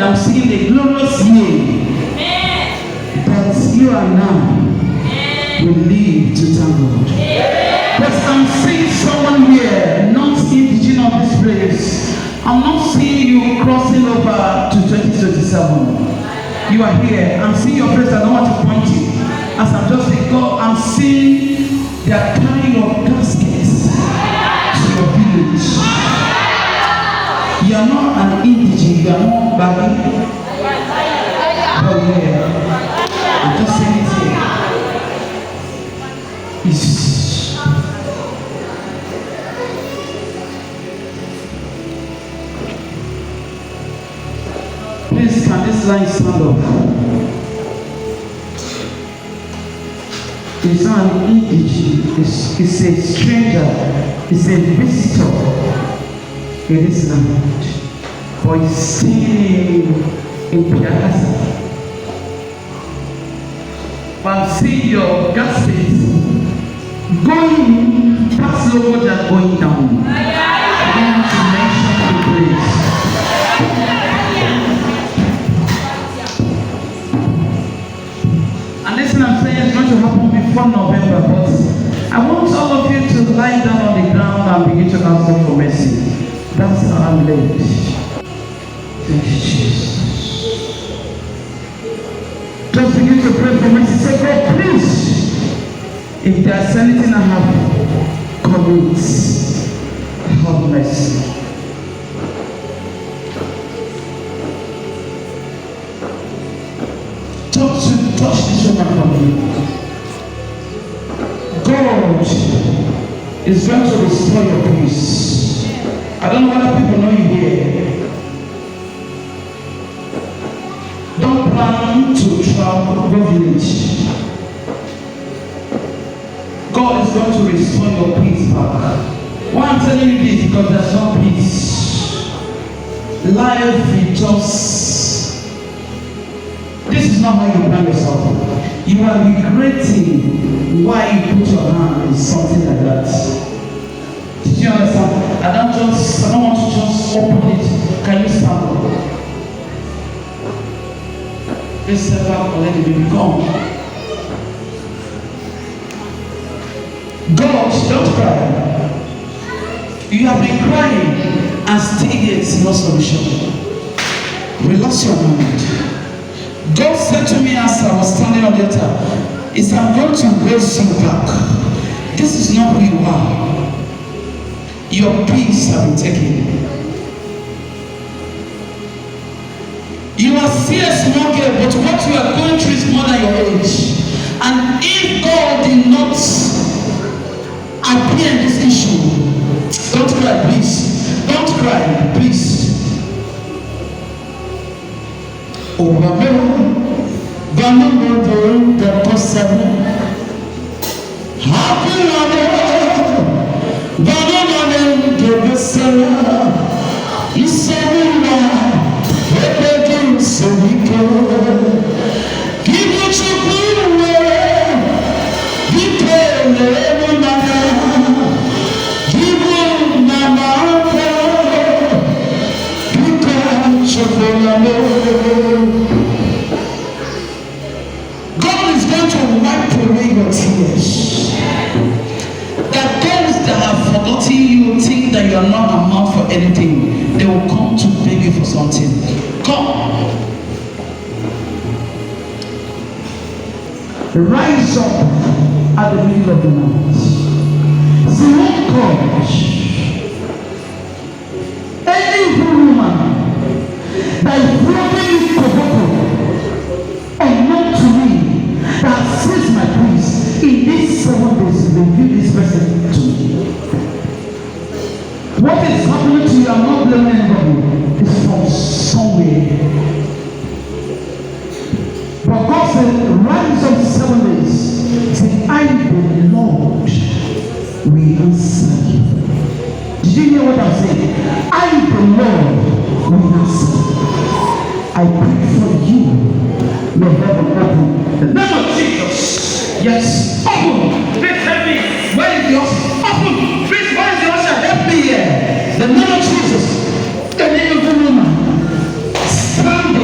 I'm seeing a glorious year that you are now will live to thank God. But I'm seeing someone here, not indigenous of this place. I'm not seeing you crossing over to 2027. You are here. I'm seeing your face. I don't want to point you. As I'm just saying, God, I'm seeing they are carrying your caskets to your village. You are not an indigene. You are not baggy. Oh yeah. I'm just saying it here. Please, can this line stand up? It's not an indigene, it's a stranger, it's a visitor in this land. But he's staying in Piazza. But I'm seeing your gasket going past lower than going down. I don't want to mention the place. And this thing I'm saying is going to happen before November, but I want all of you to lie down on the ground and begin to ask God for mercy. That's how I'm led. Thank you, Jesus. Just begin to pray for mercy. Say, God, please, if there's anything I have commit, have mercy. Touch this woman for me. God is going to restore your peace. I don't know whether people know you here. Don't plan to travel, go village. God is going to restore your peace back. Why I'm telling you this? Because there's no peace. Life is just... This is not how you plan yourself. You are regretting why you put your hand in something like that. Did you understand? I don't want to just open it. Can you stand up? Please step out and let the baby come. God, don't cry. You have been crying and still there is no solution. Relax your mind. God said to me as I was standing on the altar, is I'm going to raise you back. This is not who you are. Your peace has been taken. You are still a small girl, but what you are going through is more than your age. And if God did not appear in this issue, don't cry, please. Don't cry, please. Oh, God is going to wipe away your tears. That those that have forgotten you think that you are not amount for anything, they will come to beg you for something. Come. Rise up at the middle of the night. See what courage. Any woman that is broken unknown to me, that says my peace in these 7 days, review this person to me. What is happening to you, I'm not blaming anybody. It's from somewhere. But God said, rise up 7 days. Say, I the Lord will answer you. Did you hear what I'm saying? I the Lord will answer. I pray for you. May heaven open. The name of Jesus. Yes. Open. Please help me. Where is the usher? Open. Please, where is the usher? Help me here. The name of Jesus. The name of the woman. Stand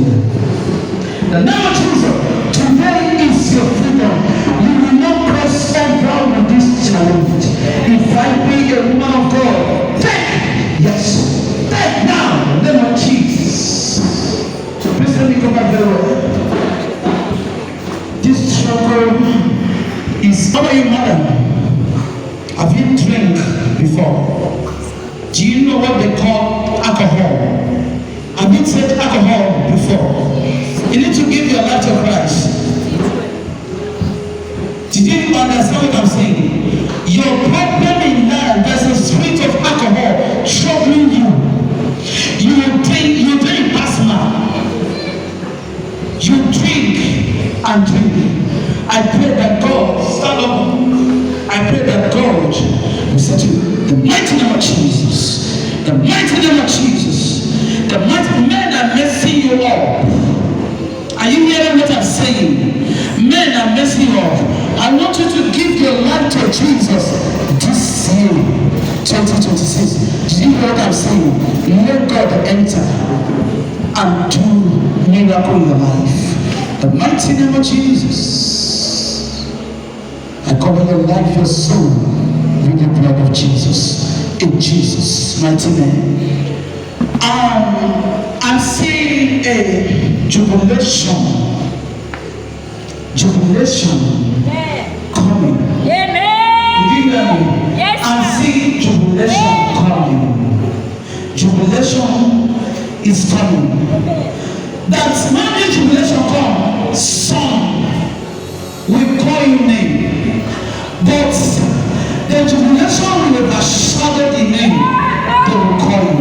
today. The name of Jesus, today is your freedom. You will not cross over with this challenge. If I be a woman of God, take, yes, take now, the name of Jesus. Please let me come back very well. This struggle is, how about you, madam? Have you drank before? Do you know what they call alcohol? Have you tasted alcohol before? You need to give your life to Christ. Did you understand what I'm saying? Your problem in life, there's a spirit of alcohol troubling you. You drink asthma. You drink and drink. I pray that God, stand up. I pray that God will set you the mighty name of Jesus. The mighty name of Jesus. The mighty men are messing you up. Are you hearing what I'm saying? Men are messing you up. I want you to give your life to Jesus this year, 2026. Do you hear what I'm saying? Let God enter and do miracle in your life. The mighty name of Jesus. I cover your life, your soul with the blood of Jesus. In Jesus' mighty name. I'm seeing a jubilation coming. Amen. Did you hear me? Yes, I'm seeing jubilation coming. Jubilation is coming. That when the jubilation comes, son will call you name. But the jubilation will overshadow the name they will call you.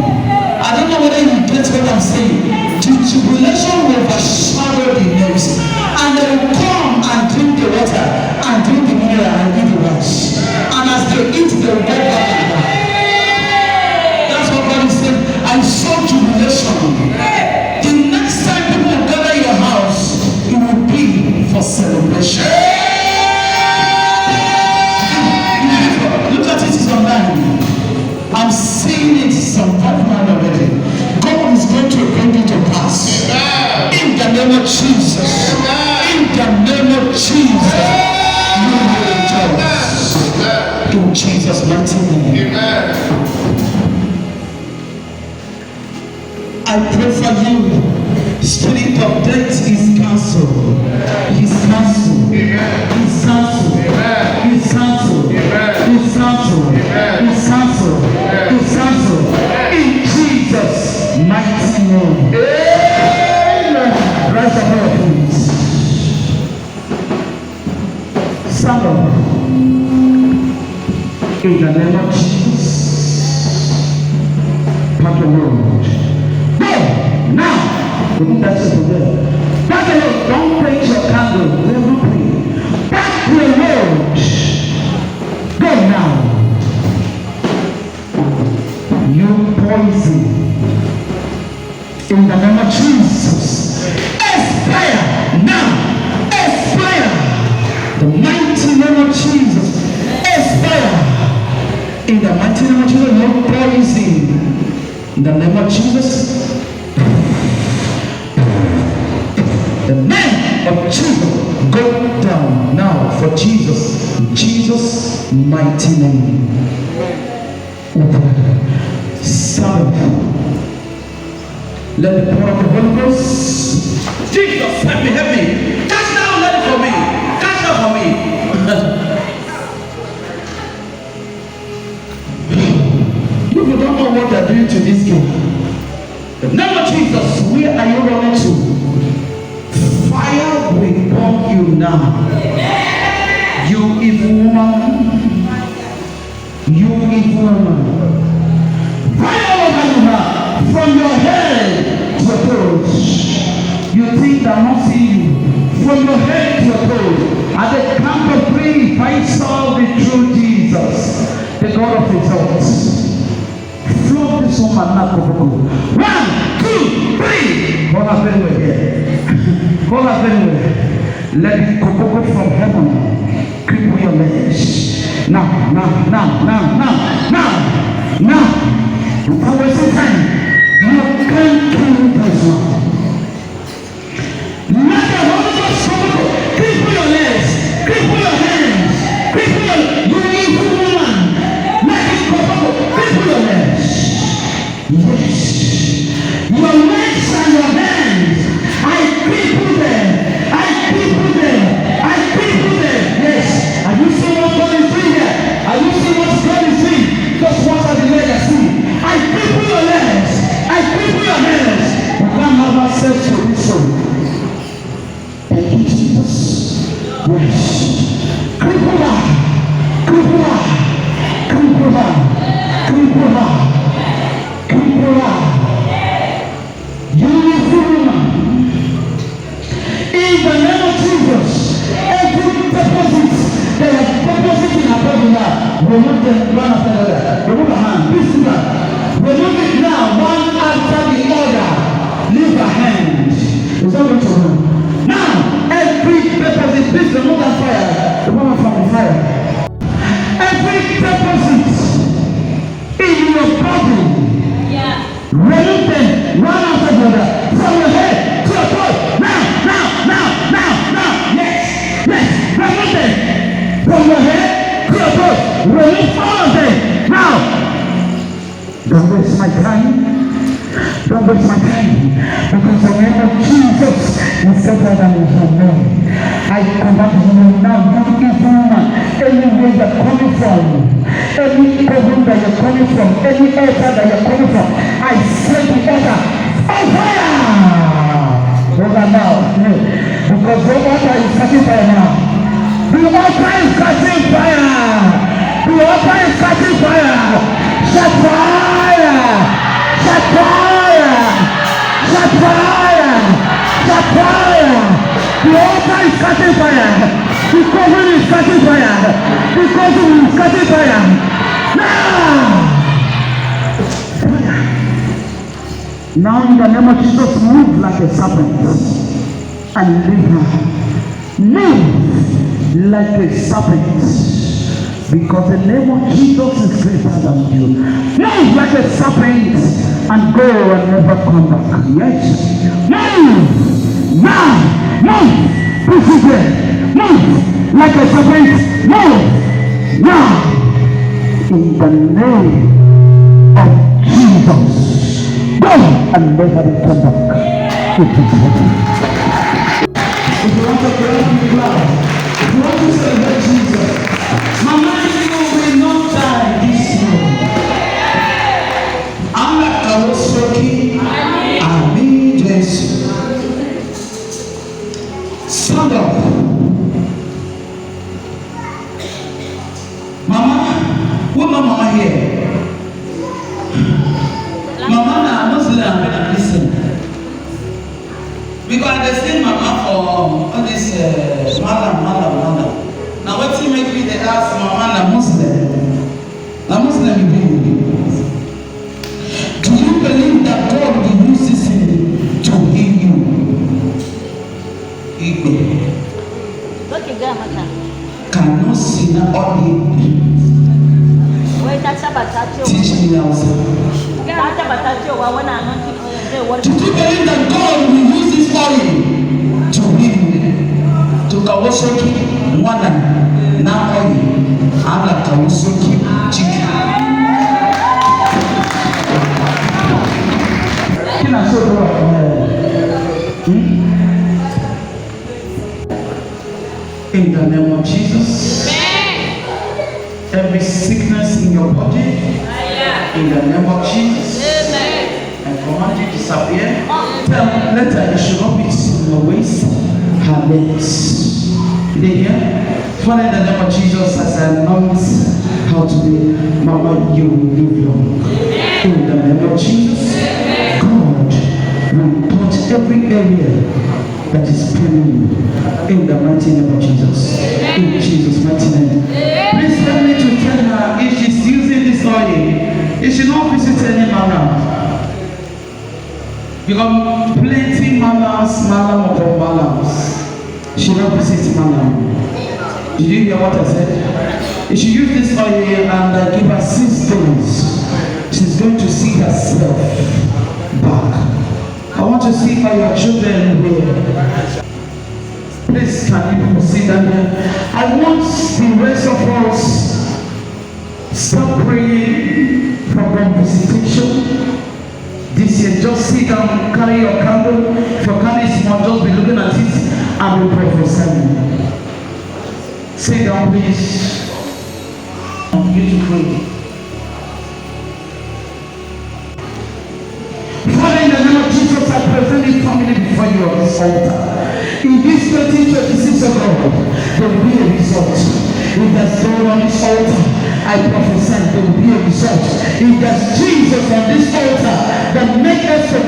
I don't know whether you get what I'm saying. The jubilation will overshadow the names. And they will come and drink the water and drink the mineral and eat the rice. And as they eat, they will go back and back. That's what God is saying. I saw jubilation. The next time people will gather in your house, it will be for celebration. Look at it, it's online. I'm seeing it some pipeline already. God is going to bring it to pass. In the name of Jesus. In the name of Jesus. You will rejoice. In Jesus' mighty name. I pray for you. Spirit of death is cancelled. He's cancelled. He's cancelled. He's cancelled. He's cancelled. He's cancelled. He's cancelled. In Jesus' mighty name. Amen. Rise up, please. Stand up. In the name of Jesus. Pack your road. Go now. That's it today. Pack your road. Don't take your candle. Never pray. Pack your road. Go now. You poison. In the name of Jesus. Expire now. Expire. The mighty name of Jesus. Expire. In the mighty name of Jesus. No poison. In the name of Jesus. The name of Jesus. Go down now for Jesus. In Jesus' mighty name. Stand up. Let the power of the Holy Ghost. Jesus, help me. Catch down, let it for me. Catch down for me. You don't know what they're doing to this girl. The name of Jesus, where are you running to? Fire will burn you now. You evil woman. You evil woman. Fire over you now. From your head to your toes. You think that I'm not seeing you. From your head to your toes. At the count of 3, if I saw the true Jesus, the God of results. Float this woman now. 1, 2, 3. Hold up anyway here. Hold up anyway. Let it go from heaven. Cripple your legs. Now. Without wasting time. You can't kill this one. remove them one after the other. Remove a hand. Please do that. Remove it now, one after the other. Leave a hand. It's not going to run. Now, every deposit, please remove that fire. Remove it from the fire. Every deposit in your body. Remove them one after the other. From your head to your toe. Now. Yes. Remove them. From your head to your toe. Remove all of them. Now. Don't waste my time. Don't waste my time. Because the name of Jesus is better than your name. I command you now, you evil woman, anywhere you're coming from, any problem that you're coming from, any altar that you're coming from, I send the altar on fire! Over now, because the altar is catching fire now. The altar is catching fire! The altar is catching fire! Shut fire! Shut fire! Shut fire! Shut fire! The altar is catching fire. The covering is catching fire. The covering is catching fire. Now! Now in the name of Jesus, move like a serpent and leave her. Move like a serpent. Because the name of Jesus is greater than you. Move like a serpent and go and never come back. Yes? Move! Now! Move! Push it there! Move! Like a serpent! Move! Now! In the name of Jesus, go and never come back. It is heaven. If you want to pray, be loud. If you want to celebrate Jesus, Mama, you will not die this year. I'm like I was talking. I mean, Jesus. Stand up. Mama, what my mama here? Mama, now Muslim, I'm gonna listen. Because I seen mama for all this Malam. Now what you make me they ask mama na Muslim? Na Muslim do you believe that God will use this thing to heal you? Cannot see na all teach me also. Do you believe that God will use this oil to heal you? To kawosoki mwana na oil ana kawosoki chicken. Kina so in the name of Jesus. Every sickness in your body, in the name of Jesus, I command you to disappear. Let her, it should not be in your waist, her legs. Did you hear? Father, in the name of Jesus, as I announce how to be, Mama, you will live long. In the name of Jesus, God will touch every area that is paining you. In the mighty name of Jesus. In Jesus' mighty name. Please help me to tell her if she's using this oil, it should not visit any malam. Because plenty malam upon malams. She not visit malam. Did you hear what I said? If she use this oil and give her 6 days, she's going to see herself back. I want to see how your children will. Please can you sit down there? I want the rest of us stop praying for God visitation. This year, just sit down, carry your candle. If your candle is small, just be looking at it and be prophesying. Sit down, please. I want you to pray. Father, in the name of Jesus, I present this family before you on this altar. In this 2026 of God, there will be a result. If there's God on this altar, I prophesy there will be a result. If there's Jesus on this altar, that make us to